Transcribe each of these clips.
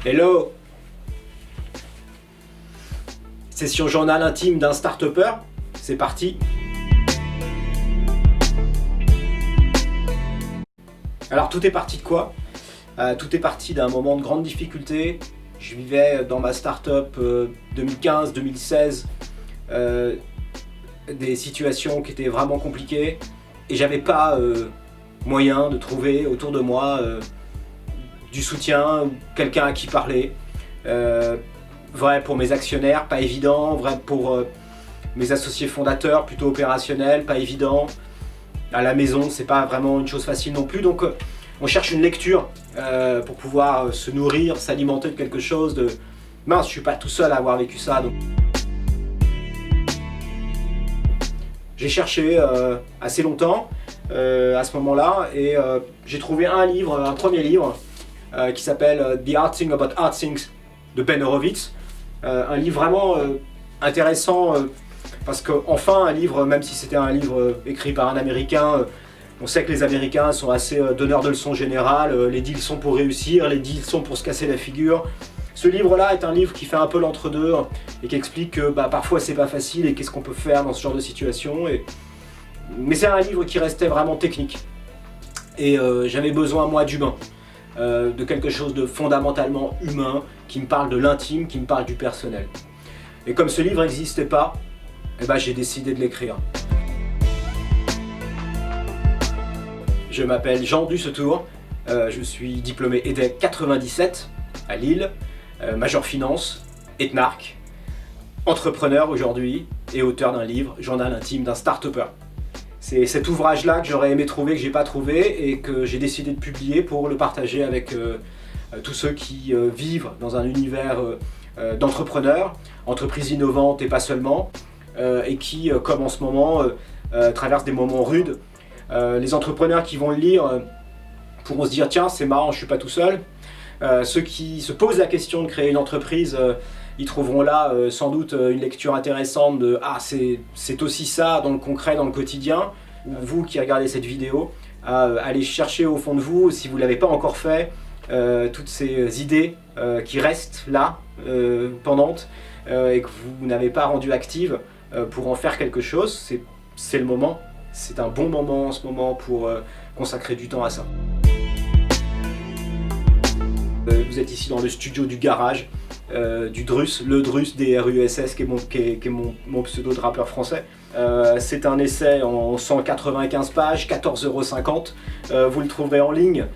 Hello! Session journal intime d'un start-upper, c'est parti! Alors tout est parti de quoi? Tout est parti d'un moment de grande difficulté. Je vivais dans ma start-up 2015-2016 des situations qui étaient vraiment compliquées et j'avais pas moyen de trouver autour de moi du soutien ou quelqu'un à qui parler. Vrai pour mes actionnaires, pas évident. Vrai pour mes associés fondateurs, plutôt opérationnels, pas évident. À la maison, c'est pas vraiment une chose facile non plus. Donc on cherche une lecture pour pouvoir se nourrir, s'alimenter de quelque chose de... Mince, je suis pas tout seul à avoir vécu ça. Donc... J'ai cherché assez longtemps à ce moment-là et j'ai trouvé un premier livre qui s'appelle The Hard Thing About Hard Things de Ben Horowitz. Un livre vraiment intéressant parce qu'enfin un livre, même si c'était un livre écrit par un Américain, on sait que les Américains sont assez donneurs de leçons générales, les deals sont pour réussir, les deals sont pour se casser la figure. Ce livre-là est un livre qui fait un peu l'entre-deux et qui explique que parfois c'est pas facile et qu'est-ce qu'on peut faire dans ce genre de situation. Mais c'est un livre qui restait vraiment technique. Et j'avais besoin, moi, d'humain. De quelque chose de fondamentalement humain, qui me parle de l'intime, qui me parle du personnel. Et comme ce livre n'existait pas, j'ai décidé de l'écrire. Je m'appelle Jean Dussetour, je suis diplômé EDEC 97 à Lille, major finance, ethnarque, entrepreneur aujourd'hui et auteur d'un livre, Journal intime d'un start-upper. C'est cet ouvrage-là que j'aurais aimé trouver, que j'ai pas trouvé et que j'ai décidé de publier pour le partager avec tous ceux qui vivent dans un univers d'entrepreneurs, entreprises innovantes et pas seulement, et qui, comme en ce moment, traversent des moments rudes. Les entrepreneurs qui vont le lire pourront se dire « Tiens, c'est marrant, je suis pas tout seul ». Ceux qui se posent la question de créer une entreprise, ils trouveront là sans doute une lecture intéressante de « Ah, c'est aussi ça dans le concret, dans le quotidien ». Vous qui regardez cette vidéo, allez chercher au fond de vous, si vous ne l'avez pas encore fait, toutes ces idées qui restent là, pendantes, et que vous n'avez pas rendues actives pour en faire quelque chose. C'est le moment, c'est un bon moment en ce moment pour consacrer du temps à ça. Vous êtes ici dans le studio du garage du Druss, le Druss DRUSS qui est mon pseudo de rappeur français. C'est un essai en 195 pages, 14,50 €. Vous le trouverez en ligne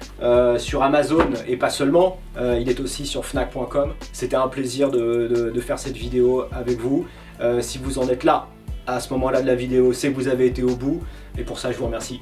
sur Amazon et pas seulement, il est aussi sur Fnac.com. C'était un plaisir de faire cette vidéo avec vous. Si vous en êtes là, à ce moment-là de la vidéo, c'est que vous avez été au bout et pour ça je vous remercie.